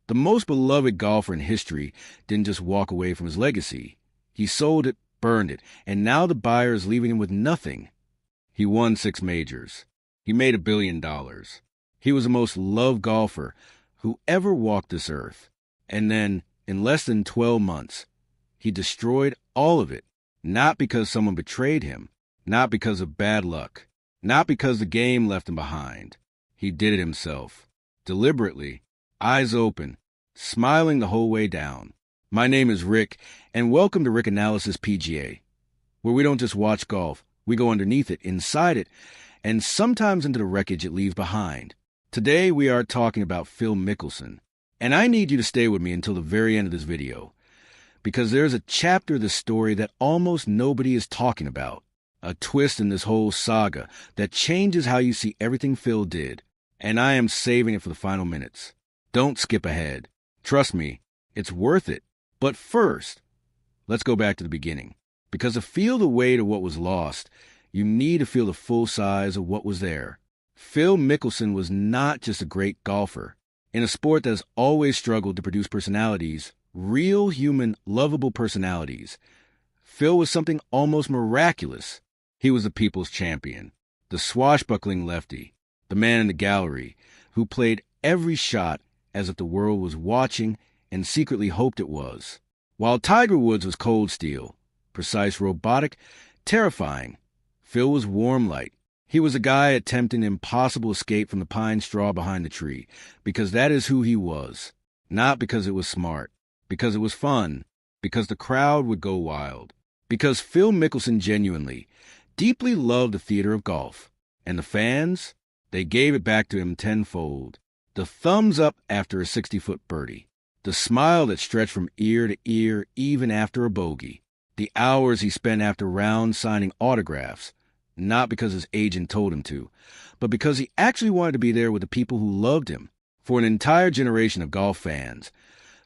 The most beloved golfer in history didn't just walk away from his legacy. He sold it, burned it, and now the buyer is leaving him with nothing. He won 6 majors. He made $1 billion. He was the most loved golfer who ever walked this earth. And then, in less than 12 months, he destroyed all of it, not because someone betrayed him, not because of bad luck, not because the game left him behind. He did it himself, deliberately, eyes open, smiling the whole way down. My name is Rick, and welcome to Rick Analysis PGA, where we don't just watch golf, we go underneath it, inside it, and sometimes into the wreckage it leaves behind. Today we are talking about Phil Mickelson, and I need you to stay with me until the very end of this video, because there's a chapter of the story that almost nobody is talking about, a twist in this whole saga that changes how you see everything Phil did, and I am saving it for the final minutes. Don't skip ahead. Trust me, it's worth it. But first, let's go back to the beginning, because to feel the weight of what was lost, you need to feel the full size of what was there. Phil Mickelson was not just a great golfer. In a sport that has always struggled to produce personalities, real human, lovable personalities, Phil was something almost miraculous. He was the people's champion, the swashbuckling lefty, the man in the gallery, who played every shot as if the world was watching and secretly hoped it was. While Tiger Woods was cold steel, precise, robotic, terrifying, Phil was warm light. He was a guy attempting an impossible escape from the pine straw behind the tree, because that is who he was. Not because it was smart, because it was fun, because the crowd would go wild. Because Phil Mickelson genuinely, deeply loved the theater of golf. And the fans, they gave it back to him tenfold. The thumbs up after a 60-foot birdie. The smile that stretched from ear to ear even after a bogey. The hours he spent after rounds signing autographs. Not because his agent told him to, but because he actually wanted to be there with the people who loved him. For an entire generation of golf fans,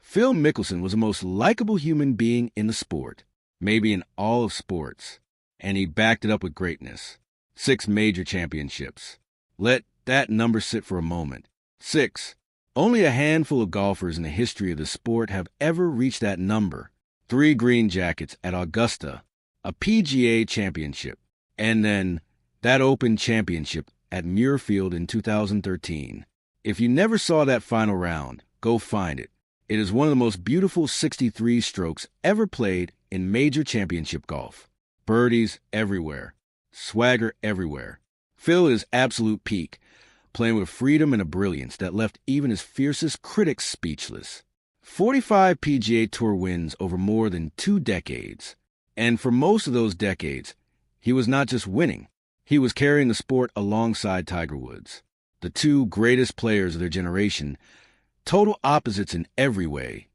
Phil Mickelson was the most likable human being in the sport, maybe in all of sports, and he backed it up with greatness. 6 major championships. Let that number sit for a moment. 6. Only a handful of golfers in the history of the sport have ever reached that number. 3 green jackets at Augusta, a PGA championship, and then that Open Championship at Muirfield in 2013. If you never saw that final round, go find it. It is one of the most beautiful 63 strokes ever played in major championship golf. Birdies everywhere. Swagger everywhere. Phil is absolute peak, playing with a freedom and a brilliance that left even his fiercest critics speechless. 45 PGA Tour wins over more than 2 decades. And for most of those decades, he was not just winning, he was carrying the sport alongside Tiger Woods. The 2 greatest players of their generation, total opposites in every way,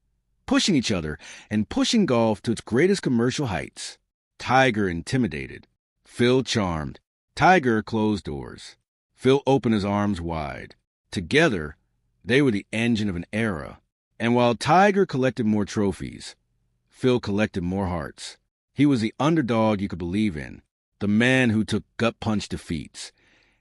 pushing each other and pushing golf to its greatest commercial heights. Tiger intimidated, Phil charmed, Tiger closed doors. Phil opened his arms wide. Together, they were the engine of an era. And while Tiger collected more trophies, Phil collected more hearts. He was the underdog you could believe in, the man who took gut-punch defeats.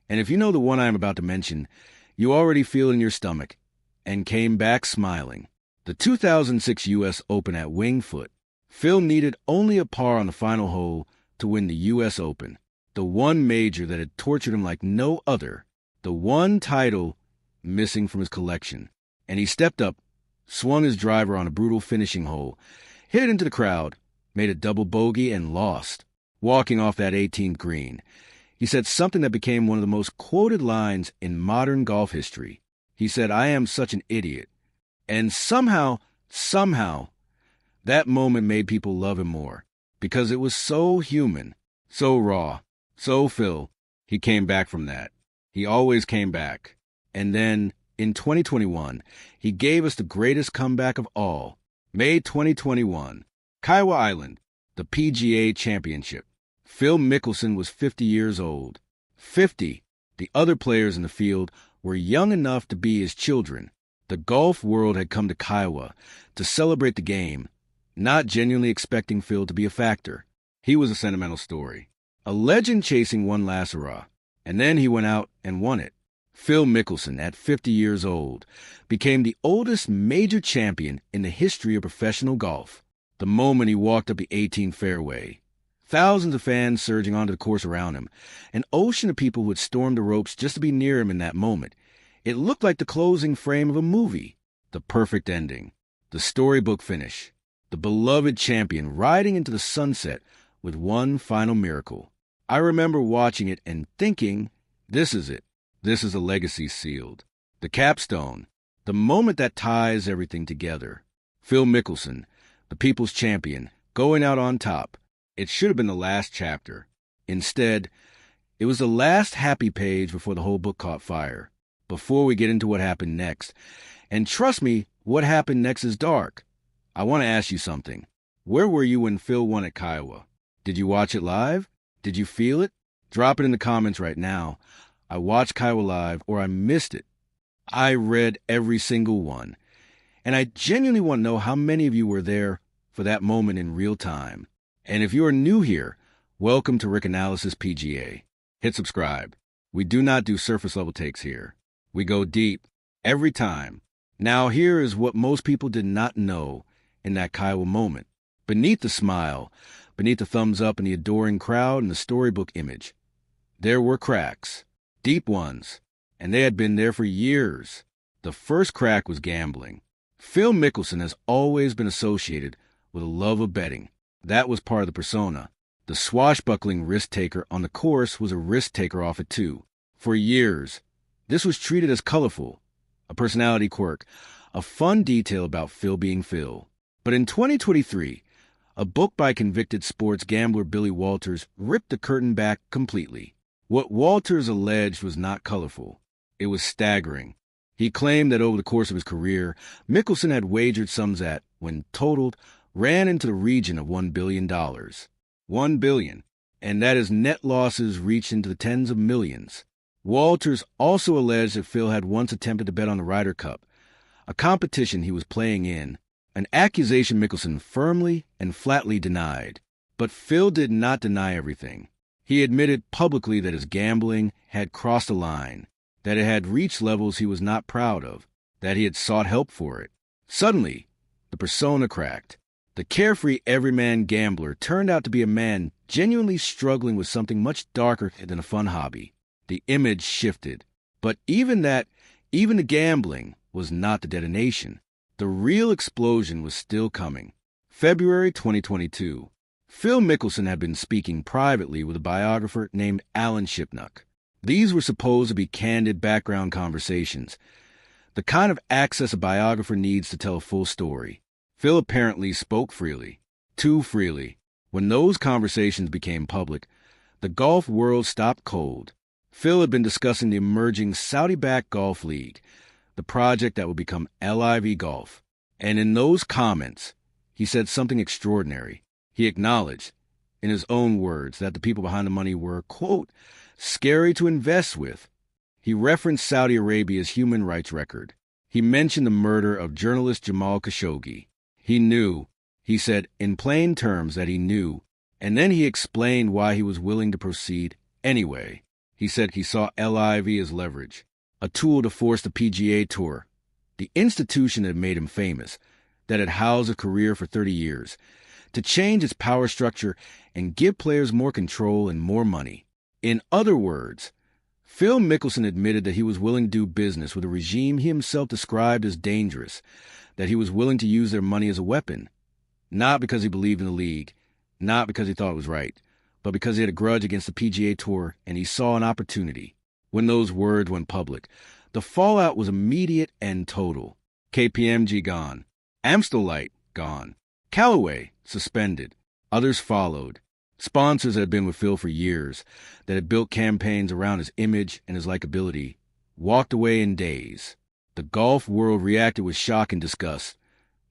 And if you know the one I am about to mention, you already feel it in your stomach, and came back smiling. The 2006 U.S. Open at Winged Foot. Phil needed only a par on the final hole to win the U.S. Open, the one major that had tortured him like no other, the one title missing from his collection. And he stepped up, swung his driver on a brutal finishing hole, hit it into the crowd, made a double bogey, and lost. Walking off that 18th green, he said something that became one of the most quoted lines in modern golf history. He said, "I am such an idiot." And somehow, that moment made people love him more, because it was so human, so raw, so Phil. He came back from that. He always came back. And then, in 2021, he gave us the greatest comeback of all. May 2021, Kiawah Island, the PGA Championship. Phil Mickelson was 50 years old. 50. The other players in the field were young enough to be his children. The golf world had come to Kiawah to celebrate the game, not genuinely expecting Phil to be a factor. He was a sentimental story, a legend chasing one last hurrah, and then he went out and won it. Phil Mickelson, at 50 years old, became the oldest major champion in the history of professional golf. The moment he walked up the 18th fairway, thousands of fans surging onto the course around him, an ocean of people would storm the ropes just to be near him in that moment. It looked like the closing frame of a movie, the perfect ending, the storybook finish, the beloved champion riding into the sunset with one final miracle. I remember watching it and thinking, this is it. This is a legacy sealed. The capstone, the moment that ties everything together. Phil Mickelson, the people's champion, going out on top. It should have been the last chapter. Instead, it was the last happy page before the whole book caught fire. Before we get into what happened next, and trust me, what happened next is dark, I want to ask you something. Where were you when Phil won at Kiawah? Did you watch it live? Did you feel it? Drop it in the comments right now. I watched Kiawah live, or I missed it. I read every single one. And I genuinely want to know how many of you were there for that moment in real time. And if you are new here, welcome to Analysis PGA. Hit subscribe. We do not do surface level takes here. We go deep every time. Now here is what most people did not know in that Kiawah moment. Beneath the smile, beneath the thumbs up and the adoring crowd and the storybook image, there were cracks. Deep ones, and they had been there for years. The first crack was gambling. Phil Mickelson has always been associated with a love of betting. That was part of the persona. The swashbuckling risk-taker on the course was a risk-taker off it too. For years, this was treated as colorful, a personality quirk, a fun detail about Phil being Phil. But in 2023, a book by convicted sports gambler Billy Walters ripped the curtain back completely. What Walters alleged was not colorful. It was staggering. He claimed that over the course of his career, Mickelson had wagered sums that, when totaled, ran into the region of $1 billion. $1 billion. And that his net losses reached into the tens of millions. Walters also alleged that Phil had once attempted to bet on the Ryder Cup, a competition he was playing in, an accusation Mickelson firmly and flatly denied. But Phil did not deny everything. He admitted publicly that his gambling had crossed a line, that it had reached levels he was not proud of, that he had sought help for it. Suddenly, the persona cracked. The carefree everyman gambler turned out to be a man genuinely struggling with something much darker than a fun hobby. The image shifted. But even the gambling was not the detonation. The real explosion was still coming. February 2022. Phil Mickelson had been speaking privately with a biographer named Alan Shipnuck. These were supposed to be candid background conversations, the kind of access a biographer needs to tell a full story. Phil apparently spoke freely, too freely. When those conversations became public, the golf world stopped cold. Phil had been discussing the emerging Saudi-backed golf league, the project that would become LIV Golf. And in those comments, he said something extraordinary. He acknowledged, in his own words, that the people behind the money were, quote, scary to invest with. He referenced Saudi Arabia's human rights record. He mentioned the murder of journalist Jamal Khashoggi. He knew, he said in plain terms that he knew, and then he explained why he was willing to proceed anyway. He said he saw LIV as leverage, a tool to force the PGA Tour, the institution that had made him famous, that had housed a career for 30 years, to change its power structure and give players more control and more money. In other words, Phil Mickelson admitted that he was willing to do business with a regime he himself described as dangerous, that he was willing to use their money as a weapon, not because he believed in the league, not because he thought it was right, but because he had a grudge against the PGA Tour and he saw an opportunity. When those words went public, the fallout was immediate and total. KPMG gone. Amstelite gone. Callaway suspended. Others followed. Sponsors that had been with Phil for years, that had built campaigns around his image and his likability, walked away in days. The golf world reacted with shock and disgust,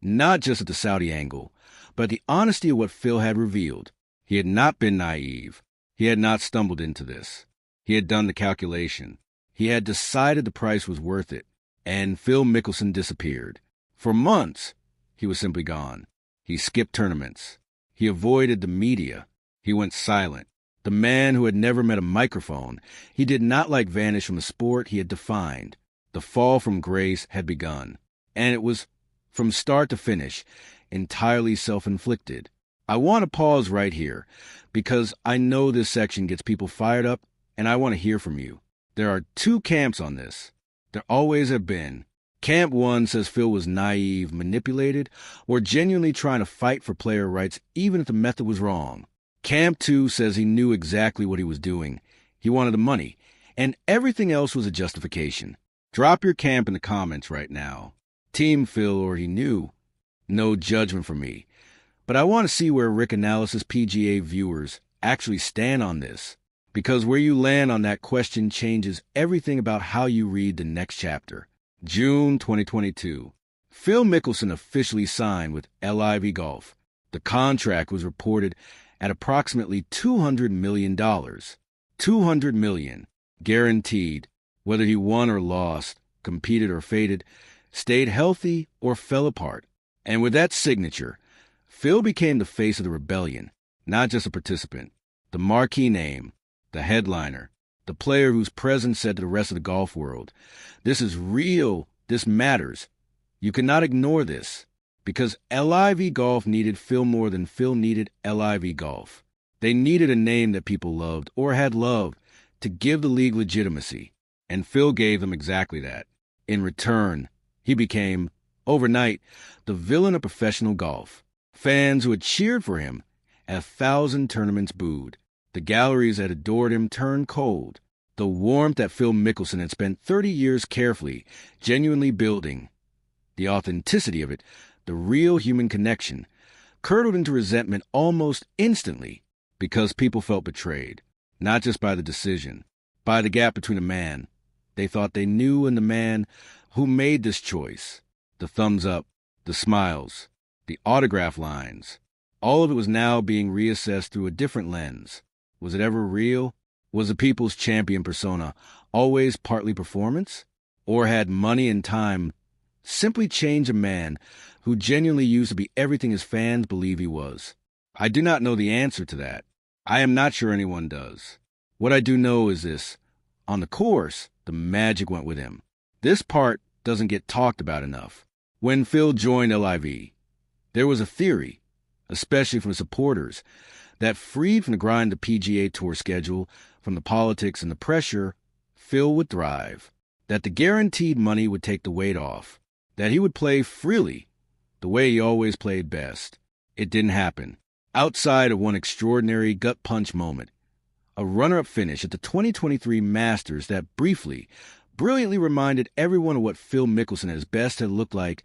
not just at the Saudi angle, but the honesty of what Phil had revealed. He had not been naive. He had not stumbled into this. He had done the calculation. He had decided the price was worth it. And Phil Mickelson disappeared. For months, he was simply gone. He skipped tournaments. He avoided the media. He went silent. The man who had never met a microphone. He did not like vanish from the sport he had defined. The fall from grace had begun, and it was, from start to finish, entirely self-inflicted. I want to pause right here, because I know this section gets people fired up, and I want to hear from you. There are two camps on this. There always have been. Camp 1 says Phil was naive, manipulated, or genuinely trying to fight for player rights even if the method was wrong. Camp 2 says he knew exactly what he was doing. He wanted the money, and everything else was a justification. Drop your camp in the comments right now. Team Phil or he knew. No judgment from me. But I want to see where Analysis PGA viewers actually stand on this, because where you land on that question changes everything about how you read the next chapter. June 2022. Phil Mickelson officially signed with LIV Golf. The contract was reported at approximately $200 million. $200 million. Guaranteed. Whether he won or lost, competed or faded, stayed healthy or fell apart. And with that signature, Phil became the face of the rebellion, not just a participant. The marquee name, the headliner, the player whose presence said to the rest of the golf world, this is real, this matters. You cannot ignore this, because LIV Golf needed Phil more than Phil needed LIV Golf. They needed a name that people loved or had loved to give the league legitimacy, and Phil gave them exactly that. In return, he became, overnight, the villain of professional golf. Fans who had cheered for him at 1,000 tournaments booed. The galleries that adored him turned cold. The warmth that Phil Mickelson had spent 30 years carefully, genuinely building, the authenticity of it, the real human connection, curdled into resentment almost instantly because people felt betrayed, not just by the decision, by the gap between a man they thought they knew and the man who made this choice. The thumbs up, the smiles, the autograph lines, all of it was now being reassessed through a different lens. Was it ever real? Was the people's champion persona always partly performance? Or had money and time simply changed a man who genuinely used to be everything his fans believe he was? I do not know the answer to that. I am not sure anyone does. What I do know is this. On the course, the magic went with him. This part doesn't get talked about enough. When Phil joined LIV, there was a theory, especially from supporters, that freed from the grind of the PGA Tour schedule, from the politics and the pressure, Phil would thrive, that the guaranteed money would take the weight off, that he would play freely, the way he always played best. It didn't happen. Outside of one extraordinary gut punch moment, a runner-up finish at the 2023 Masters that briefly, brilliantly reminded everyone of what Phil Mickelson at his best had looked like,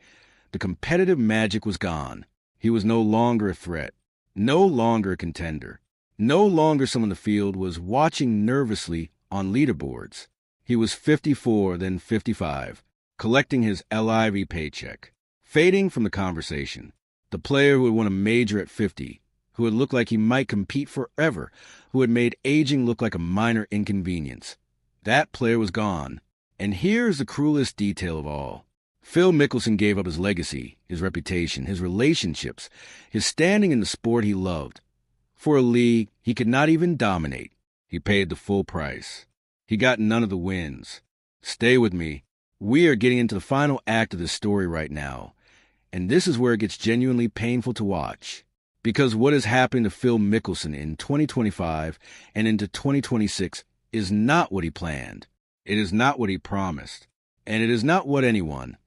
the competitive magic was gone. He was no longer a threat, no longer a contender, no longer someone the field was watching nervously on leaderboards. He was 54, then 55, collecting his LIV paycheck, fading from the conversation. The player who had won a major at 50, who had looked like he might compete forever, who had made aging look like a minor inconvenience. That player was gone. And here's the cruelest detail of all. Phil Mickelson gave up his legacy, his reputation, his relationships, his standing in the sport he loved. For a league he could not even dominate. He paid the full price. He got none of the wins. Stay with me. We are getting into the final act of this story right now. And this is where it gets genuinely painful to watch. Because what is happening to Phil Mickelson in 2025 and into 2026 is not what he planned. It is not what he promised. And it is not what anyone,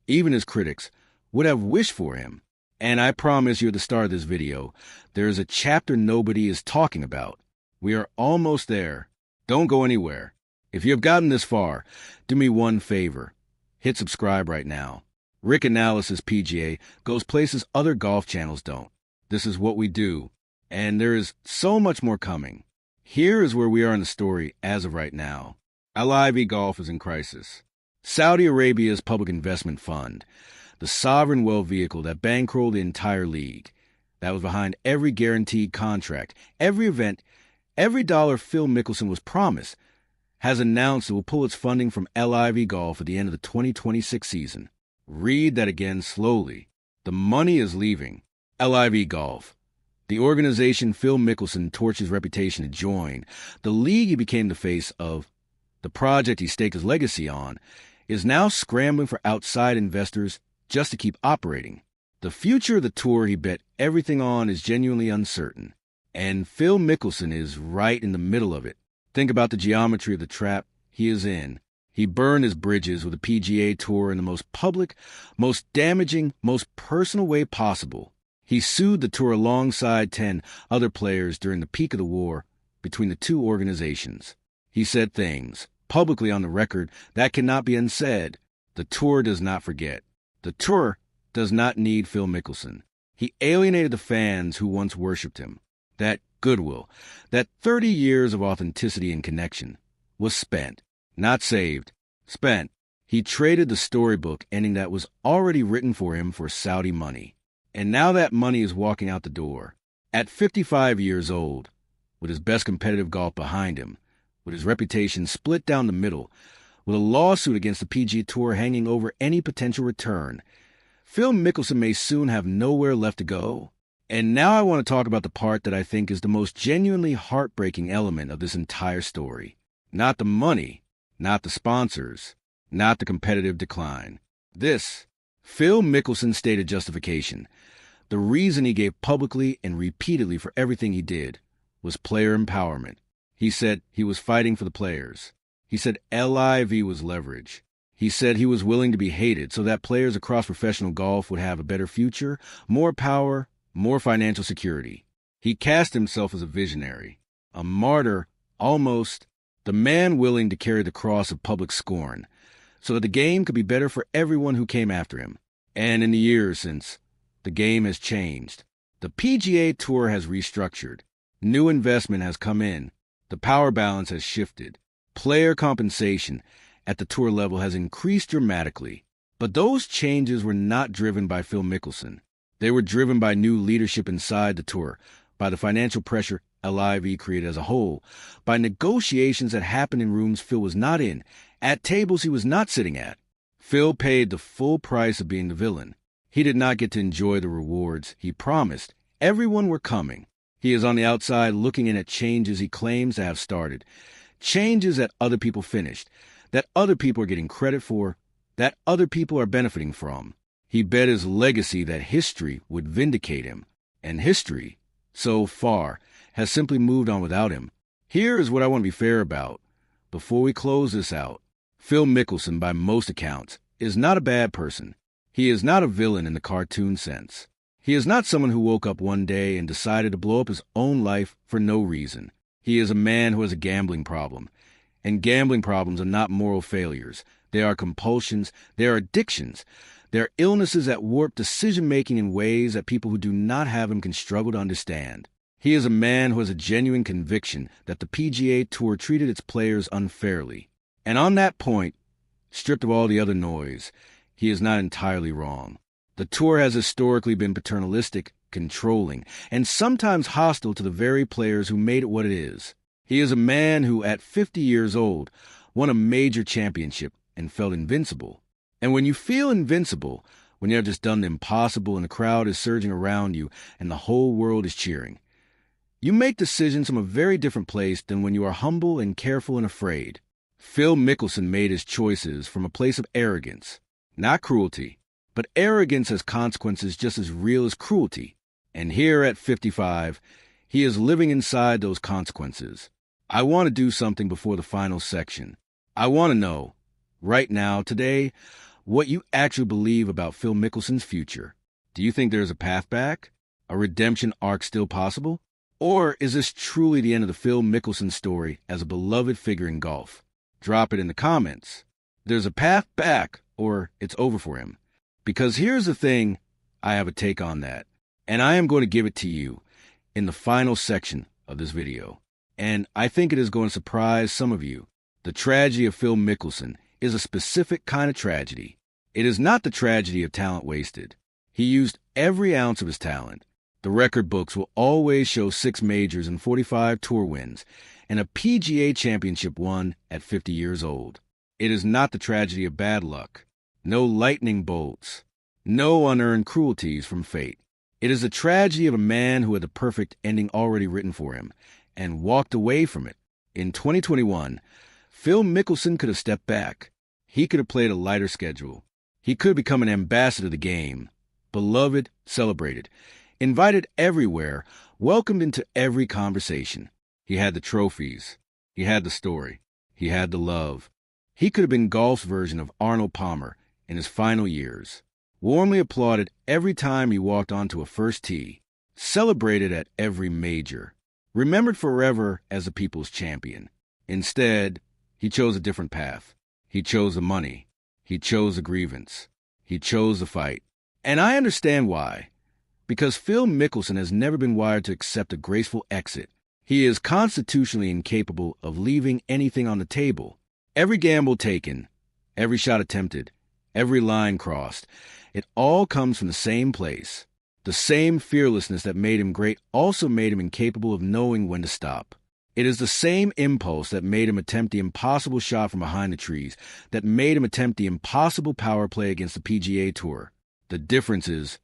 even his critics, would have wished for him. And I promise you at the start of this video, there is a chapter nobody is talking about. We are almost there. Don't go anywhere. If you have gotten this far, do me one favor. Hit subscribe right now. Analysis PGA goes places other golf channels don't. This is what we do. And there is so much more coming. Here is where we are in the story as of right now. LIV Golf is in crisis. Saudi Arabia's public investment fund, the sovereign wealth vehicle that bankrolled the entire league, that was behind every guaranteed contract, every event, every dollar Phil Mickelson was promised, has announced it will pull its funding from LIV Golf at the end of the 2026 season. Read that again slowly. The money is leaving. LIV Golf, the The organization Phil Mickelson torched his reputation to join, the league he became the face of, the project he staked his legacy on, is now scrambling for outside investors just to keep operating. The future of the tour he bet everything on is genuinely uncertain, and Phil Mickelson is right in the middle of it. Think about the geometry of the trap he is in. He burned his bridges with the PGA Tour in the most public, most damaging, most personal way possible. He sued the tour alongside 10 other players during the peak of the war between the two organizations. He said things, publicly on the record, that cannot be unsaid. The tour does not forget. The tour does not need Phil Mickelson. He alienated the fans who once worshipped him. That goodwill, that 30 years of authenticity and connection, was spent. Not saved. Spent. He traded the storybook ending that was already written for him for Saudi money. And now that money is walking out the door. At 55 years old, with his best competitive golf behind him, with his reputation split down the middle, with a lawsuit against the PGA Tour hanging over any potential return, Phil Mickelson may soon have nowhere left to go. And now I want to talk about the part that I think is the most genuinely heartbreaking element of this entire story. Not the money, not the sponsors, not the competitive decline. This, Phil Mickelson's stated justification, the reason he gave publicly and repeatedly for everything he did, was player empowerment. He said he was fighting for the players. He said LIV was leverage. He said he was willing to be hated so that players across professional golf would have a better future, more power, more financial security. He cast himself as a visionary, a martyr, almost, the man willing to carry the cross of public scorn, so that the game could be better for everyone who came after him. And in the years since, the game has changed. The PGA Tour has restructured. New investment has come in. The power balance has shifted. Player compensation at the tour level has increased dramatically. But those changes were not driven by Phil Mickelson. They were driven by new leadership inside the tour, by the financial pressure LIV created as a whole, by negotiations that happened in rooms Phil was not in, at tables he was not sitting at. Phil paid the full price of being the villain. He did not get to enjoy the rewards he promised. Everyone were coming. He is on the outside looking in at changes he claims to have started, changes that other people finished, that other people are getting credit for, that other people are benefiting from. He bet his legacy that history would vindicate him, and history, so far, has simply moved on without him. Here is what I want to be fair about. Before we close this out, Phil Mickelson, by most accounts, is not a bad person. He is not a villain in the cartoon sense. He is not someone who woke up one day and decided to blow up his own life for no reason. He is a man who has a gambling problem. And gambling problems are not moral failures. They are compulsions. They are addictions. They are illnesses that warp decision-making in ways that people who do not have them can struggle to understand. He is a man who has a genuine conviction that the PGA Tour treated its players unfairly. And on that point, stripped of all the other noise, he is not entirely wrong. The tour has historically been paternalistic, controlling, and sometimes hostile to the very players who made it what it is. He is a man who, at 50 years old, won a major championship and felt invincible. And when you feel invincible, when you have just done the impossible and the crowd is surging around you and the whole world is cheering, you make decisions from a very different place than when you are humble and careful and afraid. Phil Mickelson made his choices from a place of arrogance, not cruelty, but arrogance has consequences just as real as cruelty. And here at 55, he is living inside those consequences. I want to do something before the final section. I want to know, right now, today, what you actually believe about Phil Mickelson's future. Do you think there's a path back? A redemption arc still possible? Or is this truly the end of the Phil Mickelson story as a beloved figure in golf? Drop it in the comments. There's a path back, or it's over for him. Because here's the thing, I have a take on that. And I am going to give it to you in the final section of this video. And I think it is going to surprise some of you. The tragedy of Phil Mickelson is a specific kind of tragedy. It is not the tragedy of talent wasted. He used every ounce of his talent. The record books will always show 6 majors and 45 tour wins, and a PGA championship won at 50 years old. It is not the tragedy of bad luck. No lightning bolts. No unearned cruelties from fate. It is the tragedy of a man who had the perfect ending already written for him and walked away from it. In 2021, Phil Mickelson could have stepped back. He could have played a lighter schedule. He could have become an ambassador of the game, beloved, celebrated, invited everywhere, welcomed into every conversation. He had the trophies. He had the story. He had the love. He could have been golf's version of Arnold Palmer in his final years, warmly applauded every time he walked onto a first tee, celebrated at every major, remembered forever as a people's champion. Instead, he chose a different path. He chose the money. He chose the grievance. He chose the fight. And I understand why. Because Phil Mickelson has never been wired to accept a graceful exit. He is constitutionally incapable of leaving anything on the table. Every gamble taken, every shot attempted, every line crossed, it all comes from the same place. The same fearlessness that made him great also made him incapable of knowing when to stop. It is the same impulse that made him attempt the impossible shot from behind the trees, that made him attempt the impossible power play against the PGA Tour. The difference is,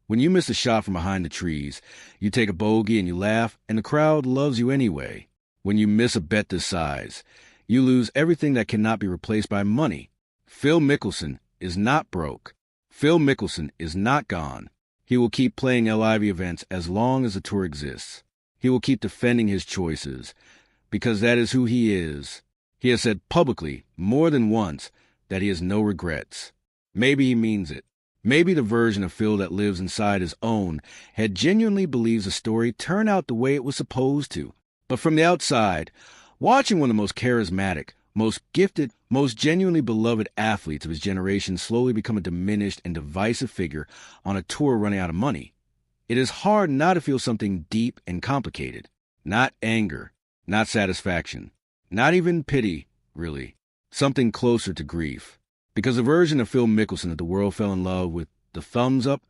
when you miss a shot from behind the trees, you take a bogey and you laugh, and the crowd loves you anyway. When you miss a bet this size, you lose everything that cannot be replaced by money. Phil Mickelson is not broke. Phil Mickelson is not gone. He will keep playing LIV events as long as the tour exists. He will keep defending his choices, because that is who he is. He has said publicly, more than once, that he has no regrets. Maybe he means it. Maybe the version of Phil that lives inside his own head genuinely believes the story turned out the way it was supposed to. But from the outside, watching one of the most charismatic, most gifted, most genuinely beloved athletes of his generation slowly become a diminished and divisive figure on a tour running out of money, it is hard not to feel something deep and complicated. Not anger, not satisfaction, not even pity, really. Something closer to grief. Because the version of Phil Mickelson that the world fell in love with, the thumbs up,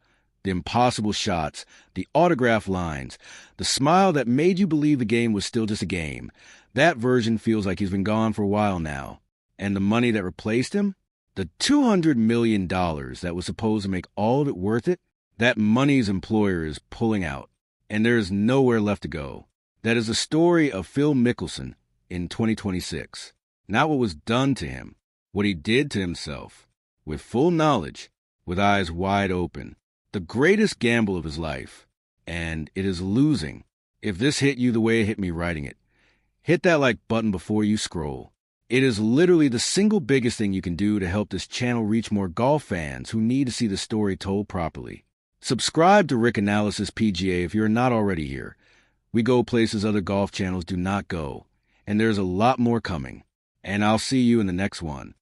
the impossible shots, the autograph lines, the smile that made you believe the game was still just a game, that version feels like he's been gone for a while now. And the money that replaced him? The $200 million that was supposed to make all of it worth it? That money's employer is pulling out, and there is nowhere left to go. That is the story of Phil Mickelson in 2026. Not what was done to him, what he did to himself, with full knowledge, with eyes wide open. The greatest gamble of his life, and it is losing. If this hit you the way it hit me writing it, hit that like button before you scroll. It is literally the single biggest thing you can do to help this channel reach more golf fans who need to see the story told properly. Subscribe to Rick Analysis PGA if you're not already here. We go places other golf channels do not go, and there's a lot more coming. And I'll see you in the next one.